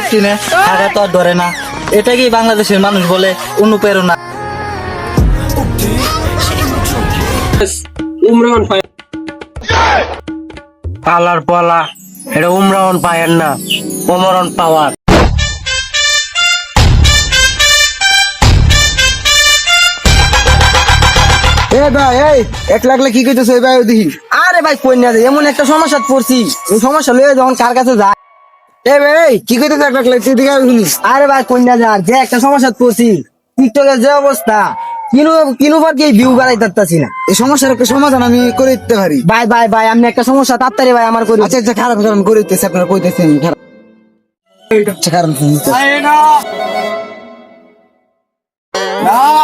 টাকা তো আর ধরে না। এটা কি বাংলাদেশের মানুষ বলে অনুপ্রেরণা? উমরান পালার পলা, এটা উমরান পায়ের না, ওমরন পাওয়ার। এ ভাই এই 1 লাখ কি কইতেছ এই ভাই দেখি। আরে ভাই কই না এমন একটা সমস্যা পড়ছি, এই সমস্যা লয়ে যখন কার কাছে যায়। এ ভাই কি কইতেছ 1 লাখ তুই দিকে শুনি। আরে ভাই কই না যা যে একটা সমস্যা পড়ছি, টিকটকের যে অবস্থা কিনুবার কি ভিউ বাড়াইতাছি না। এই সমস্যার একটা সমাধান আমি করে দিতে পারি। ভাই ভাই ভাই আপনি একটা সমস্যা তাড়াতাড়ি ভাই আমার করে। আচ্ছা আচ্ছা খারাপ কারণ করে দিতেছি, আপনারা কইতেছেন খারাপ আচ্ছা কারণ।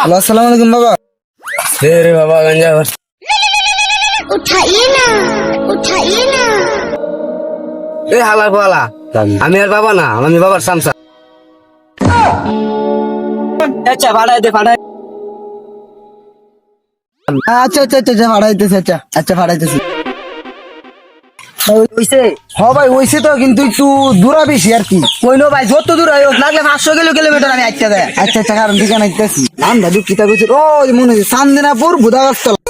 হ্যালো আসসালামু আলাইকুম বাবা। রে বাবা গঞ্জা उठाइए ना उठाइए ना। এ হালার পলা, আমি আর বাবা না, আমি বাবার সামসা। আচ্ছা ভাড়াই দে ভাড়াই। আচ্ছা আচ্ছা আচ্ছা ভাড়াইতেছি। আচ্ছা আচ্ছা ভাড়াইতেছি। ভাই ওইসে তো কিন্তু একটু দূরা বেশি আর কি। কইনো ভাই যত দূর হয় লাগলে 500 কিলোমিটার আমি আইতে দেয়। আচ্ছা আচ্ছা কারণ ঠিকানা আইতেছি। আমরা দুঃখিত কইছি ও মনে হচ্ছে চান্দিনাপুর বুদাগাছতলা।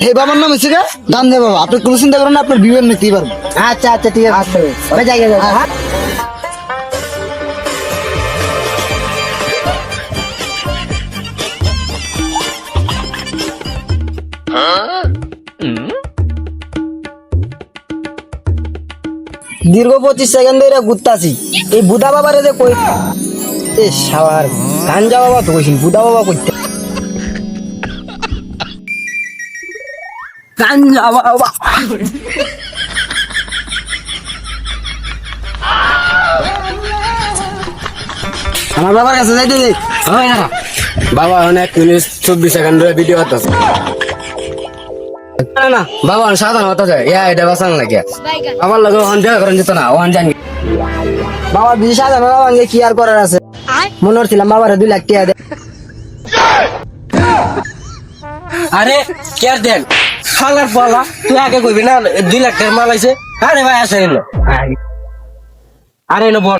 হে বাবার নাম হচ্ছে গান দে বাবা। আপনি কোনো চিন্তা করেন না, আপনার বিবেন নিতেই পারবো। আচ্ছা আচ্ছা ঠিক আছে ভাই যাই যাই। দীর্ঘ 25 সেকেন্ড ধরে ঘুরতাছি এই বুদা বাবারে যে কই এ শালার গাঞ্জা বাবা তো কইছিস বুদা বাবা কইতে গাঞ্জা বাবা। আমার বাবার কাছে যাইতে দে। হয় না বাবা, অনেক 24 সেকেন্ড ধরে ভিডিও হতেছে। না না বাবা সাধারণ হতে যায়, এটা বাঁচান লাগে। আমার লগে ওখান দেখা করেন যেত না, ওখান জানি বাবার বিশ হাজার বাবা কি আর করার আছে। মনে হচ্ছিলাম বাবার 2 লাখ টাকা দে। আরে কে দেন হালার পলা, তুই আগে কইবি না 2 লাখ টাকা মাল আইছে। আরে ভাই আসে এলো, আরে এলো বল।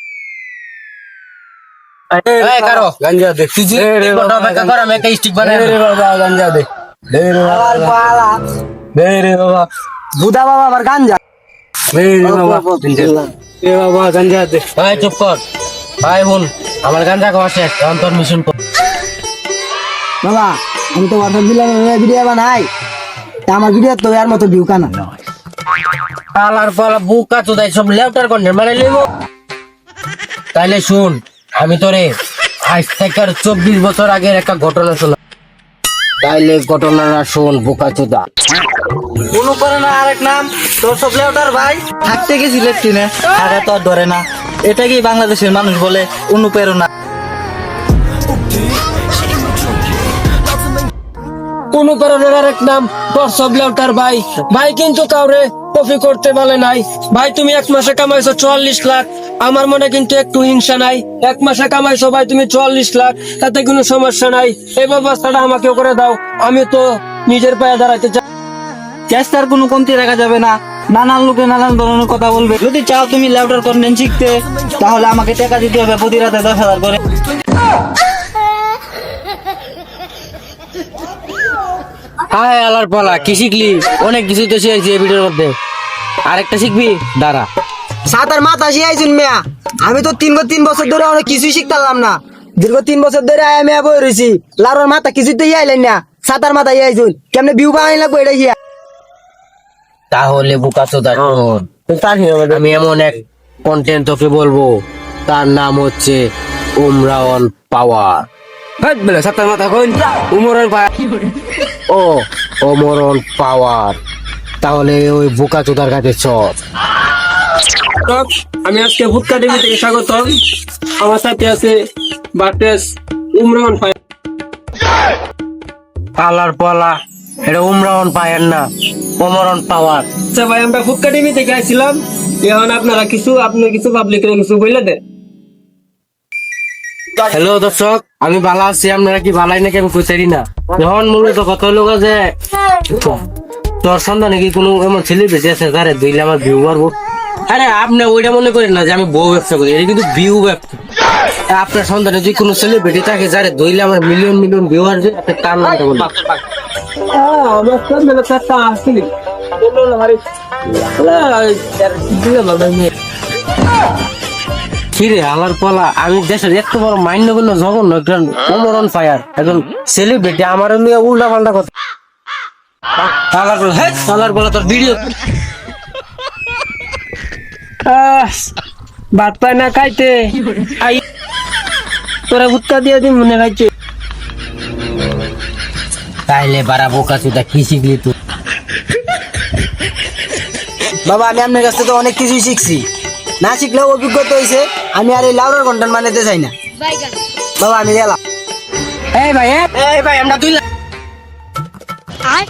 এই কারো গাঞ্জা দে তুই যে বড় বেকা কর, আমি একটা স্টিক বানাই রে বাবা। গাঞ্জা দে দে রে বাবা, দে রে বাবা। বুদা বাবা আবার গাঞ্জা দে রে বাবা, এ বাবা গাঞ্জা দে। ভাই চুপ কর ভাই, বোন আমার গাঞ্জা খাওয়া শেষ, এখন তোর মিশন কর। বাবা। আমি তো অর্ডার দিলাম ভিডিও বানাই, তা আমার ভিডিও তো এর মতো ভিউ কানা। পালার পালা বুকা তো দেয় সব লেফটার কন্টেন্ট বানাই লইব। তাইলে শুন, আমি তোরে আজ থেকে 24 বছর আগের একটা ঘটনা শোনা। তাইলে ঘটনাটা শোন বুকা চোদা। অনুপ্রেরণা আরেক নাম তোর সব লেউটার ভাই। থাকতে গেছি লেট্রিনে, টাকা তো আর ধরে না। এটা কি বাংলাদেশের মানুষ বলে অনুপ্রেরণা? কোন কারণের আরেক নাম তোর সব লেউটার ভাই। ভাই কিন্তু কাউরে কপি করতে বলে নাই। ভাই তুমি 1 মাসে কামাইছো 44 লাখ, আমার মনে কিন্তু একটু হিংসা নাই। 1 মাসে কামাইছো ভাই তুমি 44 লাখ, তাতে কোনো সমস্যা নাই। এই ব্যবস্থাটা আমাকেও করে দাও, আমি তো নিজের পায়ে দাঁড়াইতে চাই। চেষ্টার কোনো কমতি রাখা যাবে না। নানান লোকে নানান ধরনের কথা বলবে। যদি চাও তুমি লেউটার কন্টেন্ট শিখতে, তাহলে আমাকে টাকা দিতে হবে প্রতি রাতে 10,000 করে। হায় আলার পালা, কি শিখলি? অনেক কিছু তো শিখেছি এই ভিডিওর মধ্যে, আরেকটা শিখবি দাঁড়া। সাতার মাথা শিখাইছুন মেয়া। আমি তো 3 বছর ধরে অনেক কিছুই শিখতাম না। দীর্ঘ 3 বছর ধরে আয়া মেয়া বই রয়েছি। লাউর মাথা কিছুই তো ইয়াইলেন না। সাতার মাথা ইয়াইছুন কেমনে ভিউ বানাই লাগবো এটা ইয়া। তাহলে বুকা চোদা শোন, আমি এমন এক কন্টেন্ট তোকে বলবো, তার নাম হচ্ছে উমরান পাওয়ার। বলে সাতার মাথা কই উমরান পাওয়ার, ও ওমরন পাওয়ার। তাহলে ওই বুকা চোদার কাছে চল। আমি আজকে ভুটকা টিভি থেকে স্বাগতম। আমার সাথে আছে বাটেস উমরান পালার পলা, এটা উমরান পায়ের না, ওমরন পাওয়ার। আচ্ছা ভাই, আমরা ভুটকা টিভি থেকে আসছিলাম। এখন আপনারা আপনি কিছু পাবলিকের কিছু বলে দেন। হ্যালো দর্শক, আমি ভালো আছি, আপনারা কি ভালাই নাকি আমি কইতারি না। এখন মূলত কত লোক যে তোর সন্ধানে কি কোনো এমন ছেলে বেঁচে আছে যারে দিলে আমার ভিউ বাড়বো। আরে আপনি ওইটা মনে করেন না যে আমি বউ ব্যবসা করি, এটা কিন্তু ভিউ ব্যবসা। আপনার সন্তানে যে কোনো সেলিব্রিটি থাকে যারে ধরলে আমার মিলিয়ন মিলিয়ন ভিউ আসবে, আপনি তার নামটা বলুন। আমার সন্তানে একটা আসলে কিরে আলার পালা, আমি দেশের এত বড় মাইন্ড করলো জঘন্য একজন ওমর অন ফায়ার, একজন সেলিব্রিটি আমার নিয়ে উল্টা পাল্টা কথা। আলার পালা, হ্যাঁ আলার পালা তোর ভিডিও ভাত পায় না খাইতে আই তোরা ভুট্টা দিয়ে দিন মনে খাইছে। তাইলে বারা বোকা চুদা কি শিখলি তুই? বাবা আমি আপনার কাছ থেকে অনেক কিছুই শিখছি, না শিখলেও অভিজ্ঞতা হয়েছে। আমি আর এই লাউডার কন্টেন্ট বানাতে চাই না বাবা, আমি গেলাম। এই ভাই আমরা দুই I